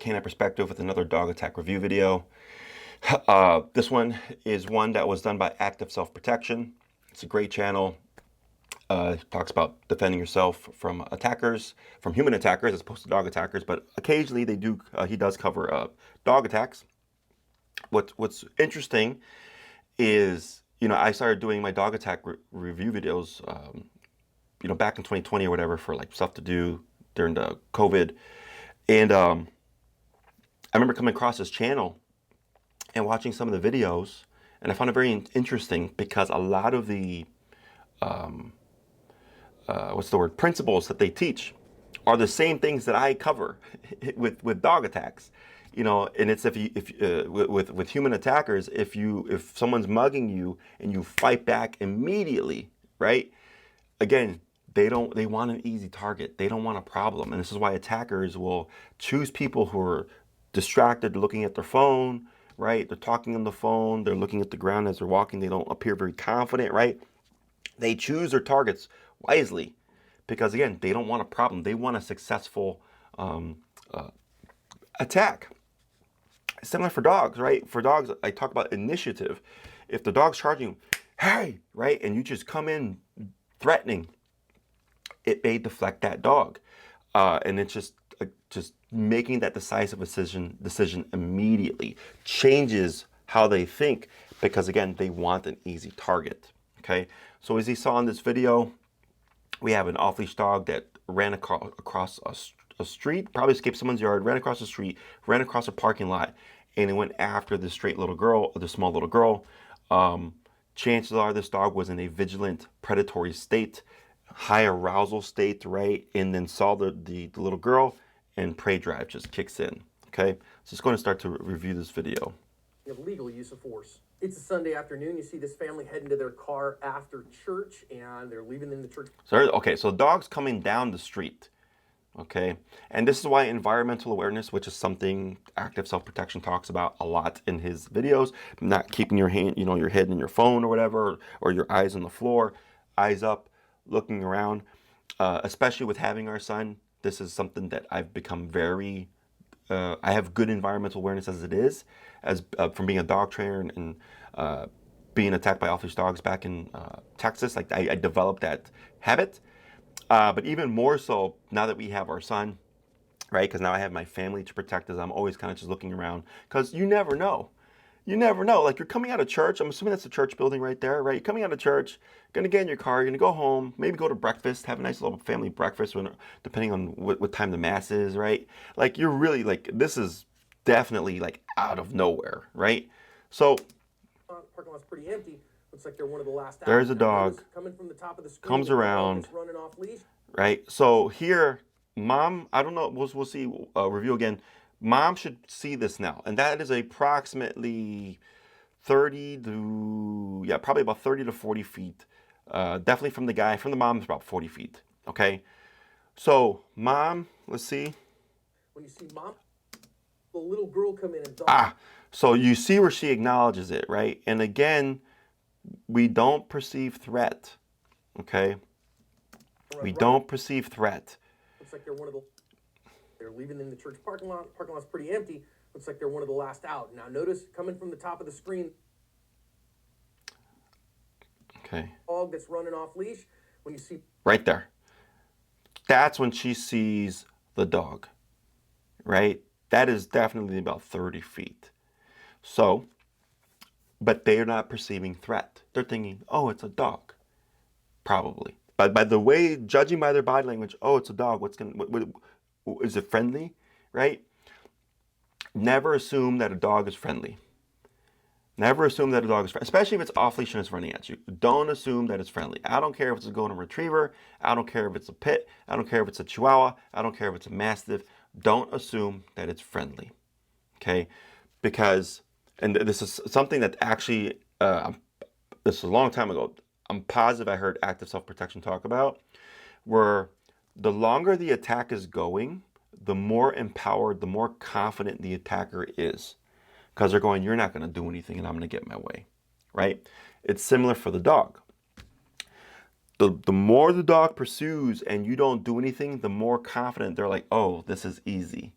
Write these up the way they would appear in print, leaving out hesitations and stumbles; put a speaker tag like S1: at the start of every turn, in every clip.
S1: Canine Perspective with another dog attack review video. This one is one that was done by Active Self-Protection. It's a great channel. It talks about defending yourself from attackers, from human attackers as opposed to dog attackers, but occasionally he does cover dog attacks. What's interesting is, I started doing my dog attack review videos, back in 2020 or whatever, for like stuff to do during the COVID. And I remember coming across this channel and watching some of the videos, and I found it very interesting because a lot of the principles that they teach are the same things that I cover with dog attacks. And it's with human attackers, if someone's mugging you and you fight back immediately, right? Again, they want an easy target. They don't want a problem. And this is why attackers will choose people who are distracted, looking at their phone, right? They're talking on the phone. They're looking at the ground as they're walking. They don't appear very confident, right? They choose their targets wisely because, again, they don't want a problem. They want a successful attack. Similar for dogs, right? For dogs, I talk about initiative. If the dog's charging you, hey, right, and you just come in threatening, it may deflect that dog, and it's just making that decisive decision immediately changes how they think because, again, they want an easy target. Okay, so as you saw in this video, we have an off-leash dog that ran across a street, probably escaped someone's yard, ran across the street, ran across a parking lot, and it went after the small little girl. Chances are this dog was in a vigilant, predatory state, high arousal state, right? And then saw the little girl, and prey drive just kicks in. Okay, so it's going to start to review this video.
S2: Of legal use of force. It's a Sunday afternoon. You see this family heading to their car after church, and they're leaving in the church.
S1: So the dog's coming down the street. Okay, and this is why environmental awareness, which is something Active Self-Protection talks about a lot in his videos, not keeping your hand, your head in your phone or whatever, or your eyes on the floor, eyes up, looking around. Especially with having our son, this is something that I've become very. I have good environmental awareness as it is, from being a dog trainer and being attacked by off-leash dogs back in Texas. Like I developed that habit. But even more so now that we have our son, right? Because now I have my family to protect us. I'm always kind of just looking around because you never know. You never know. Like you're coming out of church. I'm assuming that's a church building right there, right? You're coming out of church, going to get in your car, you're going to go home, maybe go to breakfast, have a nice little family breakfast depending on what time the mass is, right? Like you're really this is definitely like out of nowhere, right? So
S2: parking lot's pretty empty. Looks like they're one of the last.
S1: There's a dog
S2: coming from the top of the screen,
S1: comes around,
S2: running off leash.
S1: Right? So here, mom, I don't know, we'll see, review again. Mom should see this now. And that is approximately 30 to, probably about 30 to 40 feet. Definitely from the mom, it's about 40 feet. Okay? So, mom, let's see.
S2: When you see mom, the little girl come in and
S1: so you see where she acknowledges it, right? And again, we don't perceive threat, okay? We don't perceive threat.
S2: Looks like they're leaving in the church parking lot. Parking lot's pretty empty. Looks like they're one of the last out. Now notice coming from the top of the screen.
S1: Okay.
S2: Dog that's running off leash. When you see
S1: right there, that's when she sees the dog, right? That is definitely about 30 feet. So, but they're not perceiving threat. They're thinking, oh, it's a dog, probably. But by the way, judging by their body language, oh, it's a dog. Is it friendly, right? Never assume that a dog is friendly. Never assume that a dog is friendly, especially if it's off-leash and it's running at you. Don't assume that it's friendly. I don't care if it's a golden retriever. I don't care if it's a pit. I don't care if it's a chihuahua. I don't care if it's a mastiff. Don't assume that it's friendly, okay? Because, and this is something that actually, this is a long time ago, I'm positive I heard Active Self-Protection talk about, where the longer the attack is going, the more empowered, the more confident the attacker is. Because they're going, you're not going to do anything and I'm going to get my way, right? It's similar for the dog. The more the dog pursues and you don't do anything, the more confident they're like, oh, this is easy,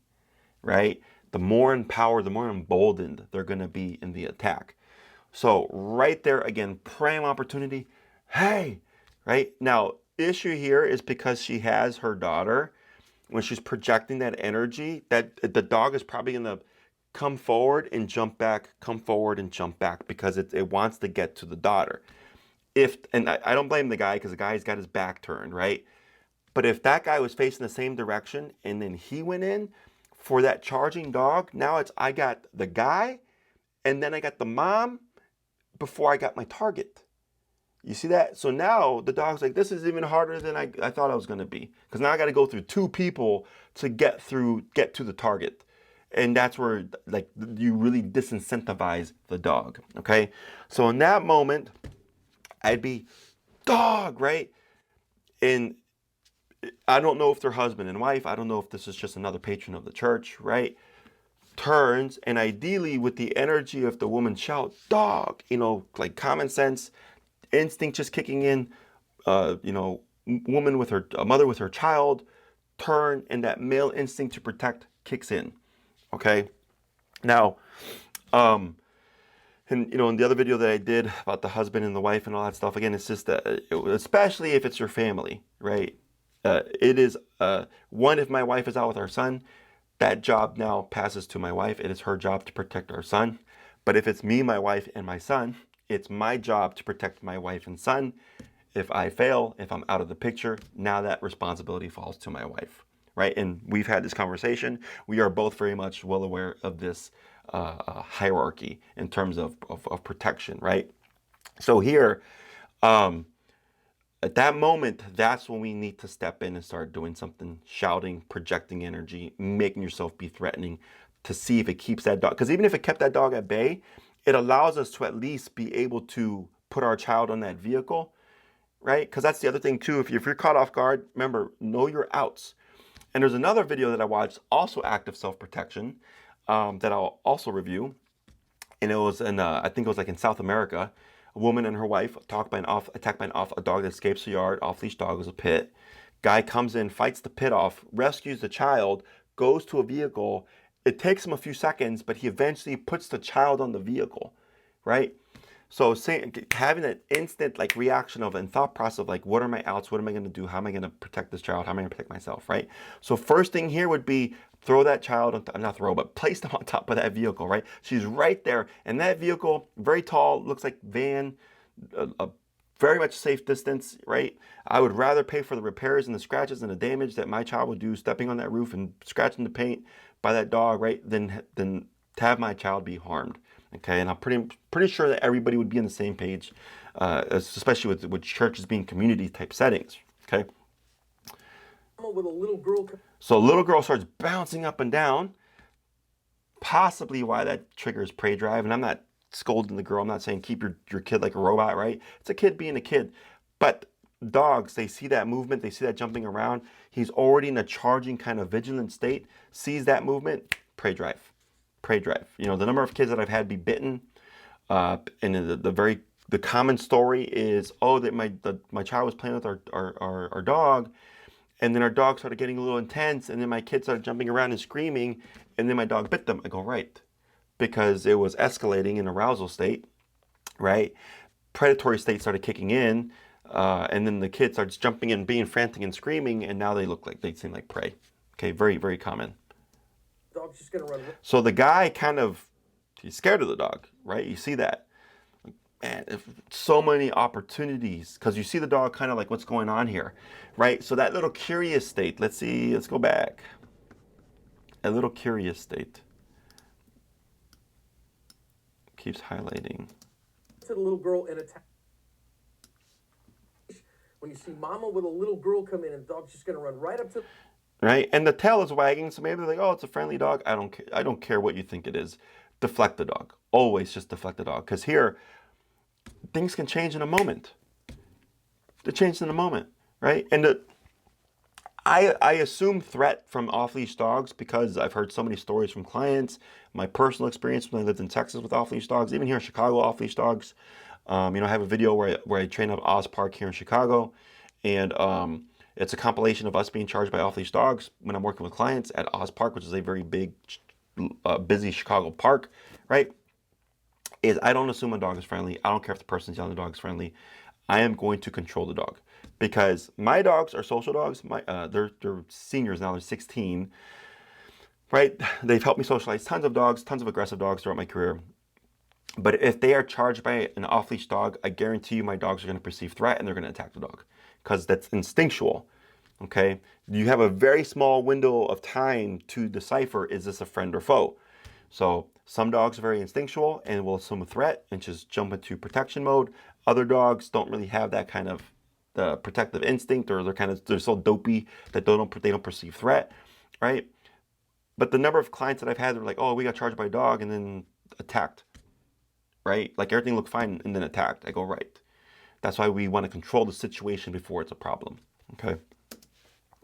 S1: right? the more empowered, the more emboldened they're going to be in the attack. So right there, again, prime opportunity. Hey, right? Now, issue here is because she has her daughter, when she's projecting that energy, that the dog is probably going to come forward and jump back, come forward and jump back, because it wants to get to the daughter. And I don't blame the guy, because the guy's got his back turned, right? But if that guy was facing the same direction and then he went in for that charging dog, now I got the guy and then I got the mom before I got my target. You see that? So now the dog's like, this is even harder than I thought I was going to be, because now I got to go through two people to get to the target. And that's where, like, you really disincentivize the dog. Okay. So in that moment, I'd be dog, right? And I don't know if they're husband and wife. I don't know if this is just another patron of the church, right? Turns, and ideally with the energy of the woman shout, dog, like common sense, instinct just kicking in, woman with a mother with her child, turn, and that male instinct to protect kicks in. Okay. Now, and in the other video that I did about the husband and the wife and all that stuff, again, it's just especially if it's your family, right? It is one, if my wife is out with our son, that job now passes to my wife. It is her job to protect our son. But if it's me, my wife, and my son, it's my job to protect my wife and son. If I fail, if I'm out of the picture, now that responsibility falls to my wife, right? And we've had this conversation. We are both very much well aware of this hierarchy in terms of protection, right? So here, at that moment, that's when we need to step in and start doing something, shouting, projecting energy, making yourself be threatening, to see if it keeps that dog. Because even if it kept that dog at bay, it allows us to at least be able to put our child on that vehicle, right? Because that's the other thing too. If you're caught off guard, remember, know your outs. And there's another video that I watched, also active self-protection, that I'll also review. And it was I think it was like in South America. A woman and her wife attacked by a dog that escapes the yard. Off-leash dog was a pit. Guy comes in, fights the pit off, rescues the child, goes to a vehicle. It takes him a few seconds, but he eventually puts the child on the vehicle, right? So having that instant like reaction of and thought process of like, what are my outs? What am I going to do? How am I going to protect this child? How am I going to protect myself, right? So first thing here would be throw that child, not throw, but place them on top of that vehicle, right? She's right there. And that vehicle, very tall, looks like van, a very much safe distance, right? I would rather pay for the repairs and the scratches and the damage that my child would do stepping on that roof and scratching the paint by that dog, right? Than to have my child be harmed. Okay, and I'm pretty sure that everybody would be on the same page, especially with churches being community type settings. Okay.
S2: With a little girl.
S1: So a little girl starts bouncing up and down, possibly why that triggers prey drive. And I'm not scolding the girl. I'm not saying keep your kid like a robot, right? It's a kid being a kid. But dogs, they see that movement, they see that jumping around. He's already in a charging kind of vigilant state, sees that movement, prey drive. Prey drive. The number of kids that I've had be bitten, and the common story is, oh, that my child was playing with our dog, and then our dog started getting a little intense, and then my kid started jumping around and screaming, and then my dog bit them. I go, right, because it was escalating in arousal state, right? Predatory state started kicking in, and then the kid starts jumping and being frantic and screaming, and now they seem like prey. Okay, very, very common.
S2: Dog's just gonna run.
S1: So the guy he's scared of the dog, right? You see that. Man, so many opportunities, because you see the dog kind of like, what's going on here, right? So that little curious state, let's go back. A little curious state. Keeps highlighting.
S2: To the little girl in attack. When you see mama with a little girl come in, and the dog's just gonna run right up to.
S1: Right, and the tail is wagging, so maybe they're like, oh, it's a friendly dog. I don't care what you think it is. Deflect the dog. Always just deflect the dog, because here, things can change in a moment. They change in a moment, right? And I assume threat from off-leash dogs because I've heard so many stories from clients. My personal experience when I lived in Texas with off-leash dogs, even here in Chicago, off-leash dogs. I have a video where I train at Oz Park here in Chicago, and it's a compilation of us being charged by off-leash dogs when I'm working with clients at Oz Park, which is a very big busy Chicago park, right? Is I don't assume a dog is friendly. I don't care if the person's yelling the dog is friendly. I am going to control the dog because my dogs are social dogs. They're seniors now. They're 16, right? They've helped me socialize tons of dogs, tons of aggressive dogs throughout my career. But if they are charged by an off-leash dog, I guarantee you my dogs are going to perceive threat and they're going to attack the dog because that's instinctual. Okay, you have a very small window of time to decipher, is this a friend or foe? So some dogs are very instinctual and will assume a threat and just jump into protection mode. Other dogs don't really have that kind of the protective instinct, or they're so dopey that they don't perceive threat, right? But the number of clients that I've had, they're like, oh, we got charged by a dog and then attacked, right? Like everything looked fine and then attacked. I go, right. That's why we want to control the situation before it's a problem. Okay.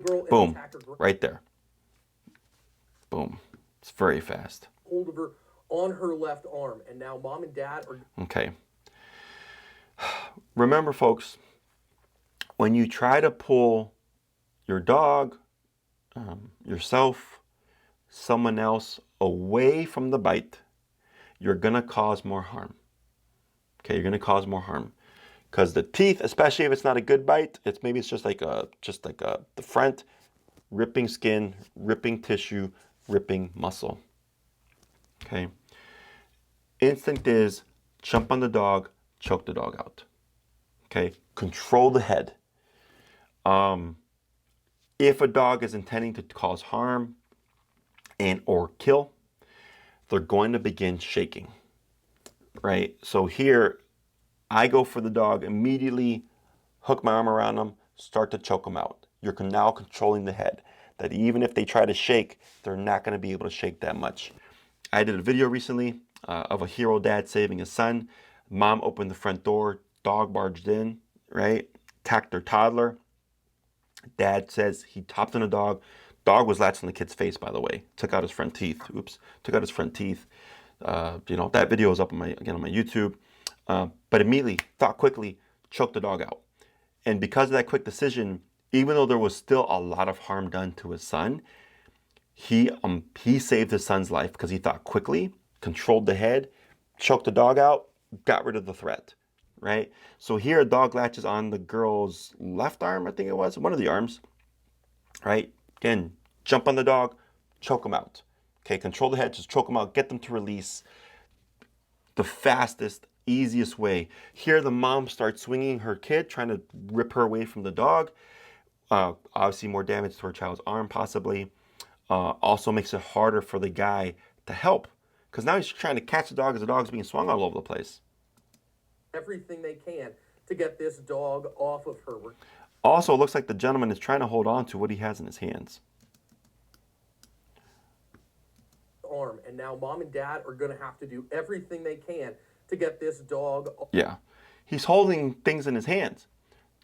S2: Girl and
S1: Boom,
S2: attacker
S1: right there. Boom. It's very fast.
S2: hold of her on her left arm, and now mom and dad are...
S1: Okay. Remember, folks, when you try to pull your dog, yourself, someone else away from the bite, you're going to cause more harm. Okay, you're going to cause more harm. Because the teeth, especially if it's not a good bite, it's just like the front, ripping skin, ripping tissue, ripping muscle. Okay. Instinct is jump on the dog, choke the dog out. Okay. Control the head. If a dog is intending to cause harm and or kill, they're going to begin shaking. Right. So here, I go for the dog immediately, hook my arm around them, start to choke them out. You're now controlling the head. That even if they try to shake, they're not going to be able to shake that much. I did a video recently of a hero dad saving his son. Mom opened the front door, dog barged in, right? Attacked their toddler. Dad says he topped on the dog. Dog was latched on the kid's face, by the way. Took out his front teeth. Oops. Took out his front teeth. That video is up on my YouTube. But immediately, thought quickly, choked the dog out. And because of that quick decision, even though there was still a lot of harm done to his son, he saved his son's life because he thought quickly, controlled the head, choked the dog out, got rid of the threat, right? So here a dog latches on the girl's left arm, I think it was, one of the arms, right? Again, jump on the dog, choke him out. Okay, control the head, just choke him out, get them to release. The fastest, easiest way. Here the mom starts swinging her kid, trying to rip her away from the dog. Obviously more damage to her child's arm possibly. Also makes it harder for the guy to help because now he's trying to catch the dog as the dog's being swung all over the place.
S2: everything they can to get this dog off of her.
S1: Also, it looks like the gentleman is trying to hold on to what he has in his hands.
S2: Arm, and now mom and dad are going to have to do everything they can to get this dog.
S1: Yeah, he's holding things in his hands.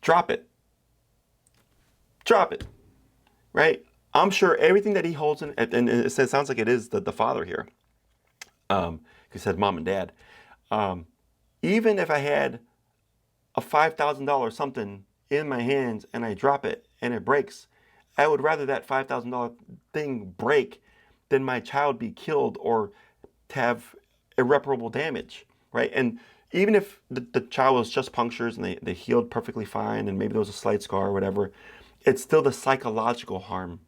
S1: Drop it. Drop it. Right? I'm sure everything that he holds in, and it sounds like it is the father here. He said mom and dad. Even if I had a $5,000 something in my hands and I drop it and it breaks, I would rather that $5,000 thing break than my child be killed or to have irreparable damage, right? And even if the child was just punctures and they healed perfectly fine and maybe there was a slight scar or whatever, it's still the psychological harm,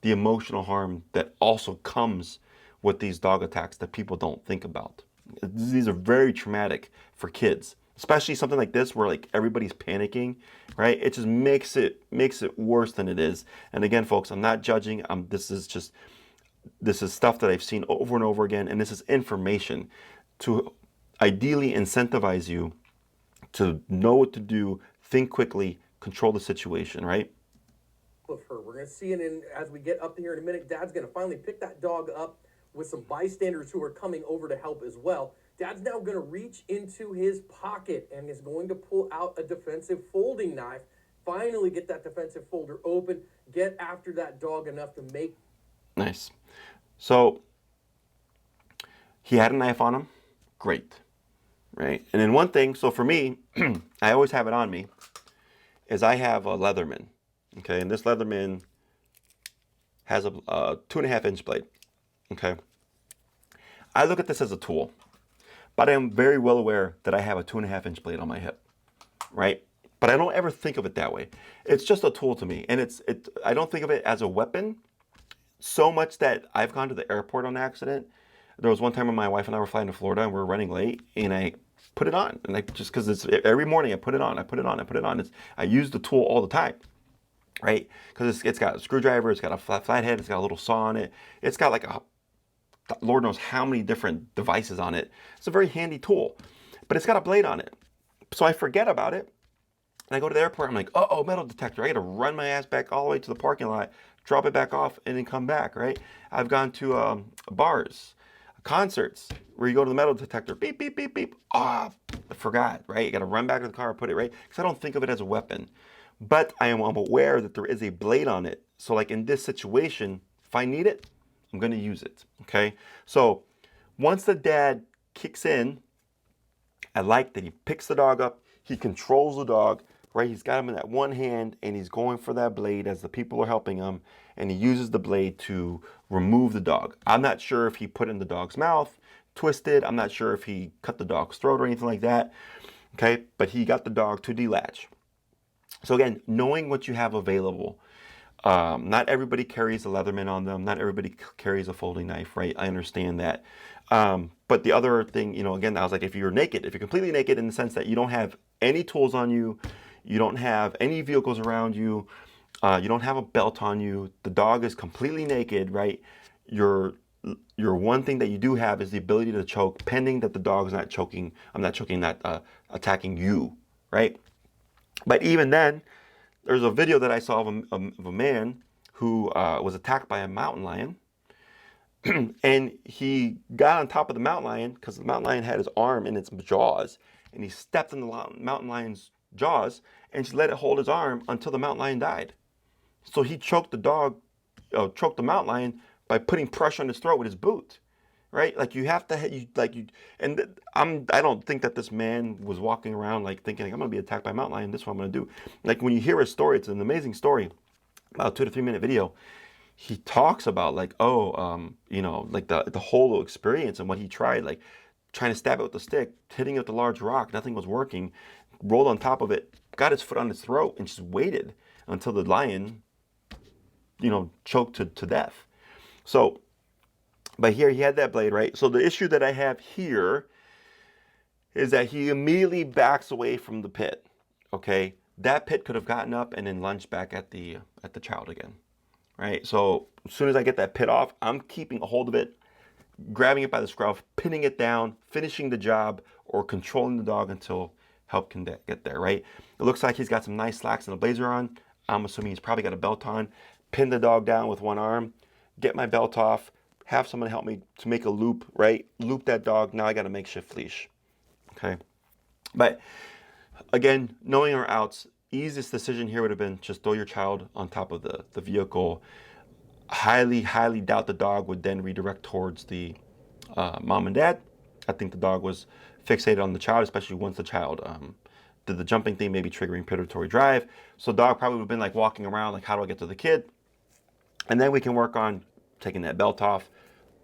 S1: the emotional harm that also comes with these dog attacks that people don't think about. These are very traumatic for kids, especially something like this where like everybody's panicking, right? It just makes it worse than it is. And again, folks, I'm not judging. This is stuff that I've seen over and over again, and this is information to ideally incentivize you to know what to do, think quickly, control the situation, right?
S2: Of her. We're going to see it as we get up here in a minute. Dad's going to finally pick that dog up with some bystanders who are coming over to help as well. Dad's now going to reach into his pocket and is going to pull out a defensive folding knife. Finally get that defensive folder open. Get after that dog enough to make...
S1: Nice. So he had a knife on him. Great. Right? And then one thing, so for me, I always have it on me, is I have a Leatherman. Okay, and this Leatherman has a 2.5-inch blade. Okay, I look at this as a tool, but I am very well aware that I have a 2.5-inch blade on my hip, right? But I don't ever think of it that way. It's just a tool to me, and I don't think of it as a weapon so much that I've gone to the airport on accident. There was one time when my wife and I were flying to Florida and we were running late, and I put it on, and I just because it's every morning I put it on, I put it on, I put it on. I use the tool all the time, right? Because it's got a screwdriver, it's got a flathead, it's got a little saw on it, it's got like a Lord knows how many different devices on it. It's a very handy tool, but it's got a blade on it. So I forget about it. And I go to the airport, I'm like, uh-oh, metal detector. I got to run my ass back all the way to the parking lot, drop it back off, and then come back, right? I've gone to bars, concerts, where you go to the metal detector, beep, beep, beep, beep. Ah, I forgot, right? You got to run back to the car and put it, right? Because I don't think of it as a weapon. But I'm aware that there is a blade on it. So like in this situation, if I need it, I'm going to use it, okay? So once the dad kicks in, I like that he picks the dog up, he controls the dog, right? He's got him in that one hand and he's going for that blade as the people are helping him, and he uses the blade to remove the dog. I'm not sure if he put it in the dog's mouth, twisted. I'm not sure if he cut the dog's throat or anything like that, okay? But he got the dog to delatch. So again, knowing what you have available. Not everybody carries a Leatherman on them. Not everybody carries a folding knife, right? I understand that. But the other thing, again, I was like, if you're naked, if you're completely naked in the sense that you don't have any tools on you, you don't have any vehicles around you, you don't have a belt on you, the dog is completely naked, right? Your one thing that you do have is the ability to choke, pending that the dog is not choking. I'm not choking, not attacking you, right? But even then, there's a video that I saw of a man who was attacked by a mountain lion. And he got on top of the mountain lion because the mountain lion had his arm in its jaws. And he stepped in the mountain lion's jaws and just let it hold his arm until the mountain lion died. So he choked the dog, choked the mountain lion by putting pressure on his throat with his boot. Right? Like you have to, I don't think that this man was walking around like thinking, like, I'm going to be attacked by a mountain lion. This is what I'm going to do. Like when you hear his story, it's an amazing story, about 2 to 3 minute video. He talks about like, like the whole experience and what he tried, like trying to stab it with a stick, hitting it with a large rock, nothing was working, rolled on top of it, got his foot on his throat and just waited until the lion, choked to death. So, but here he had that blade, right? So the issue that I have here is that he immediately backs away from the pit. Okay, that pit could have gotten up and then lunged back at the child again, right? So as soon as I get that pit off, I'm keeping a hold of it, grabbing it by the scruff, pinning it down, finishing the job, or controlling the dog until help can get there, right? It looks like he's got some nice slacks and a blazer on. I'm assuming he's probably got a belt on. Pin the dog down with one arm, get my belt off, have someone help me to make a loop, right? Loop that dog. Now I got a makeshift leash. Okay. But again, knowing our outs, easiest decision here would have been just throw your child on top of the vehicle. Highly, highly doubt the dog would then redirect towards the mom and dad. I think the dog was fixated on the child, especially once the child did the jumping thing, maybe triggering predatory drive. So the dog probably would have been like walking around, like, how do I get to the kid? And then we can work on taking that belt off,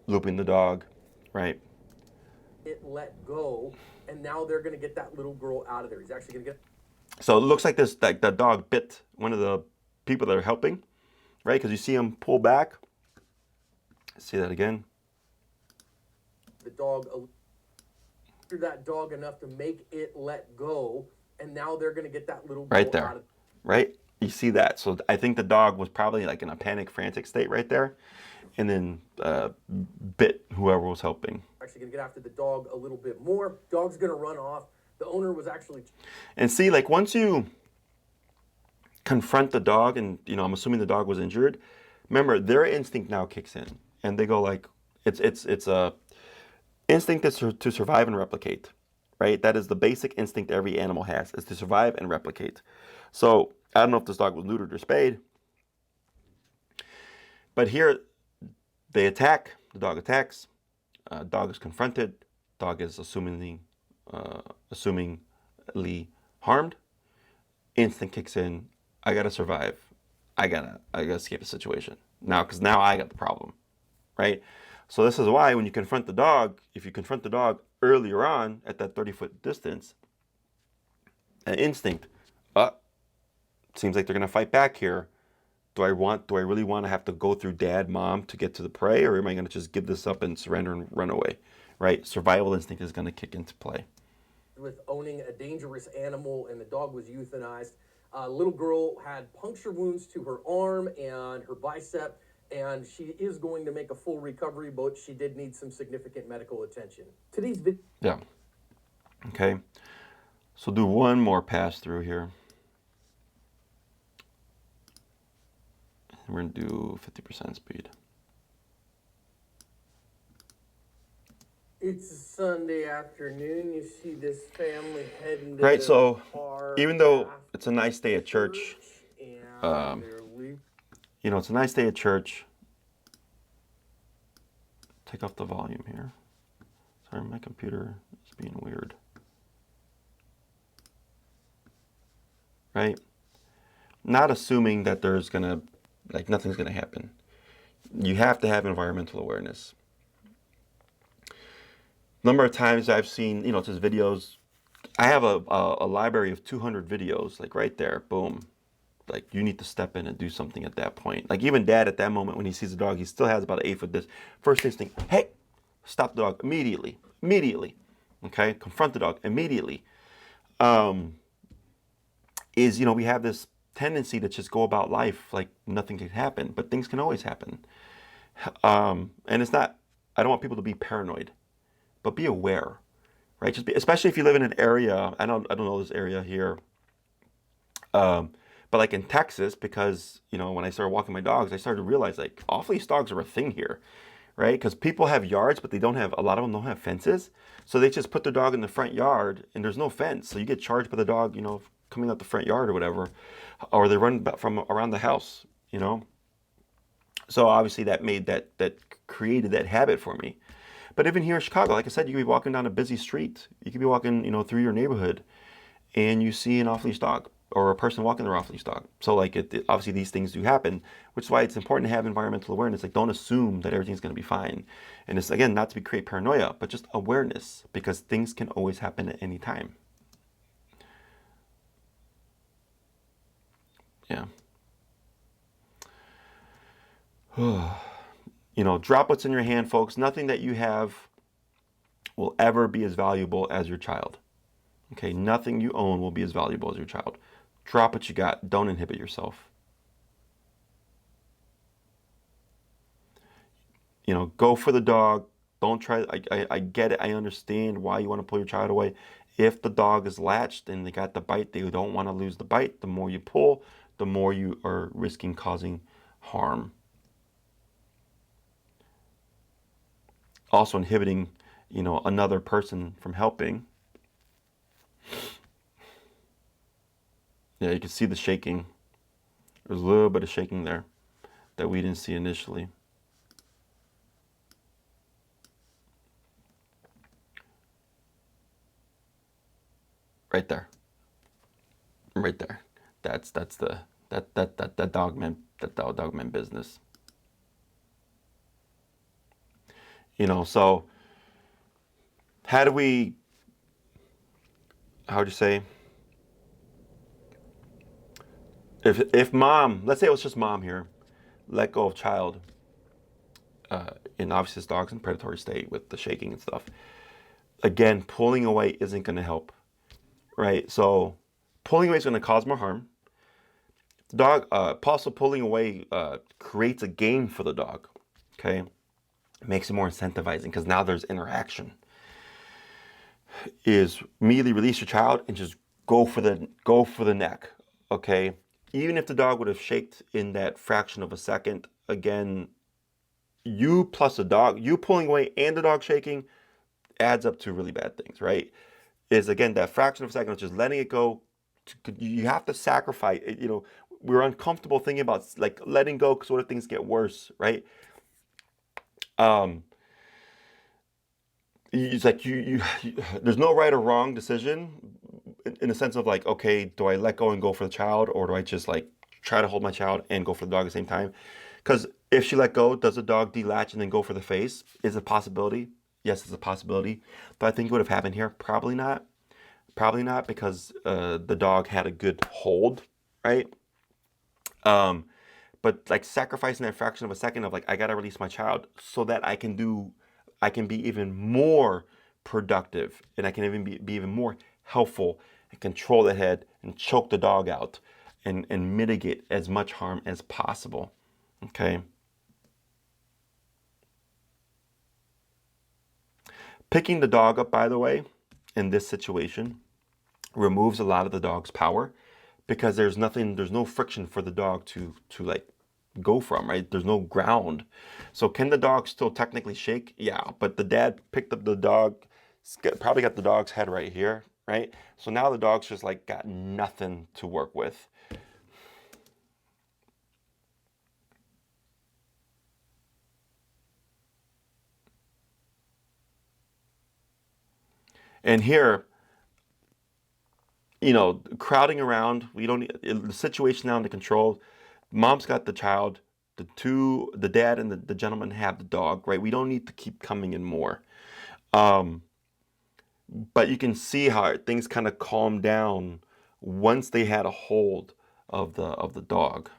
S1: looping the dog, right?
S2: It let go, and now they're going to get that little girl out of there. He's actually going to get.
S1: So it looks like the dog bit one of the people that are helping, right? Because you see him pull back. See that again?
S2: The dog, that dog enough to make it let go, and now they're going to get that little girl
S1: right there,
S2: out of.
S1: Right? You see that? So I think the dog was probably like in a panic, frantic state right there, and then bit whoever was helping.
S2: Actually going to get after the dog a little bit more. Dog's going to run off. The owner was actually.
S1: And see, like once you confront the dog, and I'm assuming the dog was injured. Remember, their instinct now kicks in, and they go like, it's a instinct to survive and replicate, right? That is the basic instinct every animal has, is to survive and replicate. So I don't know if this dog was neutered or spayed, but here they attack. The dog attacks. Dog is confronted. Dog is assumingly harmed. Instinct kicks in. I gotta survive. I gotta escape the situation now, because now I got the problem, right? So this is why when you confront the dog, if you confront the dog earlier on at that 30-foot distance, an instinct, seems like they're gonna fight back here. Do I really want to have to go through dad, mom to get to the prey, or am I gonna just give this up and surrender and run away? Right? Survival instinct is gonna kick into play.
S2: With owning a dangerous animal, and the dog was euthanized. A little girl had puncture wounds to her arm and her bicep, and she is going to make a full recovery, but she did need some significant medical attention. Today's video.
S1: Yeah. Okay. So do one more pass through here. We're gonna do 50% speed.
S2: It's a Sunday afternoon. You see this family heading to
S1: Right,
S2: the
S1: so
S2: park
S1: even though
S2: after
S1: it's a nice day at church,
S2: and they're leaving.
S1: you know, it's a nice day at church. Take off the volume here. Sorry, my computer is being weird. Right? Not assuming that there's gonna, like, nothing's gonna happen. You have to have environmental awareness. Number of times I've seen, you know, just videos. I have a library of 200 videos, like right there, boom. Like, you need to step in and do something at that point. Like, even dad at that moment when he sees a dog, he still has about an 8-foot distance. First instinct, hey, stop the dog immediately. Okay, confront the dog immediately. Is, you know, we have this tendency to just go about life like nothing can happen, but things can always happen. And it's not, I don't want people to be paranoid, but be aware, right? Just be, especially if you live in an area, I don't know this area here, but like in Texas, because, you know, when I started walking my dogs, I started to realize, like, off-leash dogs are a thing here, right? Because people have yards, but they don't have, a lot of them don't have fences. So they just put their dog in the front yard and there's no fence. So you get charged by the dog, you know, coming out the front yard or whatever, or they run from around the house, you know? So obviously that made that created that habit for me. But even here in Chicago, like I said, you could be walking down a busy street. You could be walking, you know, through your neighborhood and you see an off-leash dog or a person walking their off-leash dog. So like obviously these things do happen, which is why it's important to have environmental awareness. Like, don't assume that everything's going to be fine. And it's, again, not to create paranoia, but just awareness, because things can always happen at any time. Yeah. You know, drop what's in your hand, folks. Nothing that you have will ever be as valuable as your child. Okay, nothing you own will be as valuable as your child. Drop what you got. Don't inhibit yourself. You know, go for the dog. Don't try. I get it. I understand why you want to pull your child away. If the dog is latched and they got the bite, they don't want to lose the bite. The more you pull, the more you are risking causing harm. Also inhibiting, you know, another person from helping. Yeah, you can see the shaking. There's a little bit of shaking there that we didn't see initially. Right there. Right there. That's the that dog man business. You know, so how would you say, if mom, let's say it was just mom here, let go of child, and obviously this dog's in predatory state with the shaking and stuff. Again, pulling away isn't going to help, right? So pulling away is going to cause more harm. The dog, also pulling away creates a game for the dog, okay? It makes it more incentivizing because now there's interaction. Is immediately release your child and just go for the neck, okay? Even if the dog would have shaked in that fraction of a second, again, you plus the dog, you pulling away and the dog shaking adds up to really bad things, right? Is, again, that fraction of a second of just letting it go. You have to sacrifice, you know, we're uncomfortable thinking about, like, letting go because what if things get worse, right? It's like there's no right or wrong decision in the sense of, like, okay, do I let go and go for the child, or do I just, like, try to hold my child and go for the dog at the same time? Because If she let go, does the dog delatch and then go for the face? Is it a possibility? Yes, it's a possibility. But I think what would have happened here? Probably not. Probably not, because the dog had a good hold, right? But like sacrificing that fraction of a second of like, I gotta release my child so that I can be even more productive, and I can even be even more helpful and control the head and choke the dog out and mitigate as much harm as possible. Okay. Picking the dog up, by the way, in this situation, removes a lot of the dog's power, because there's no friction for the dog to like go from, right? There's no ground. So can the dog still technically shake? Yeah, but the dad picked up the dog, probably got the dog's head right here, right? So now the dog's just like got nothing to work with. And here, crowding around, we don't need the situation now under control. Mom's got the child, the dad and the gentleman have the dog, right? We don't need to keep coming in more. But you can see how things kind of calmed down once they had a hold of the dog,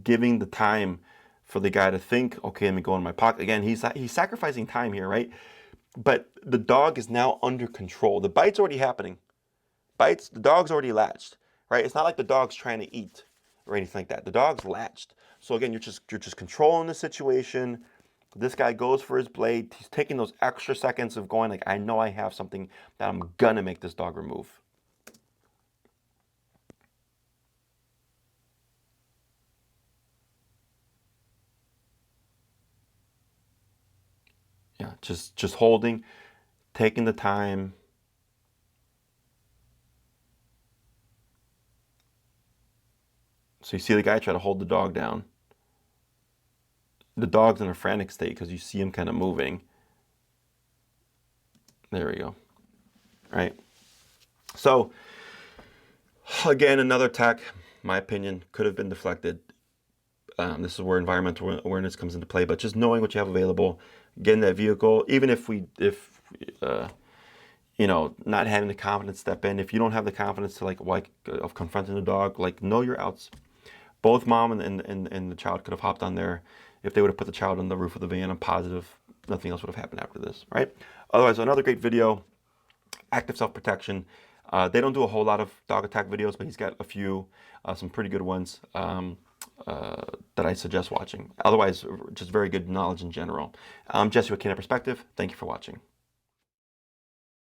S1: giving the time for the guy to think, okay, let me go in my pocket. Again, he's sacrificing time here, right? But the dog is now under control. The bite's already happening. Bites, the dog's already latched, right? It's not like the dog's trying to eat or anything like that. The dog's latched. So again, you're just controlling the situation. This guy goes for his blade. He's taking those extra seconds of going like, I know I have something that I'm gonna make this dog remove. Yeah, just holding, taking the time. So you see the guy try to hold the dog down. The dog's in a frantic state because you see him kind of moving. There we go. Right. So again, another attack, my opinion, could have been deflected. This is where environmental awareness comes into play, but just knowing what you have available, getting that vehicle, even if not having the confidence to step in, if you don't have the confidence to of confronting the dog, like, know your outs. Both mom and the child could have hopped on there. If they would have put the child on the roof of the van, I'm positive nothing else would have happened after this, right? Otherwise, another great video, active self-protection. They don't do a whole lot of dog attack videos, but he's got a few, some pretty good ones that I suggest watching. Otherwise, just very good knowledge in general. I'm Jesse with Canine Perspective. Thank you for watching.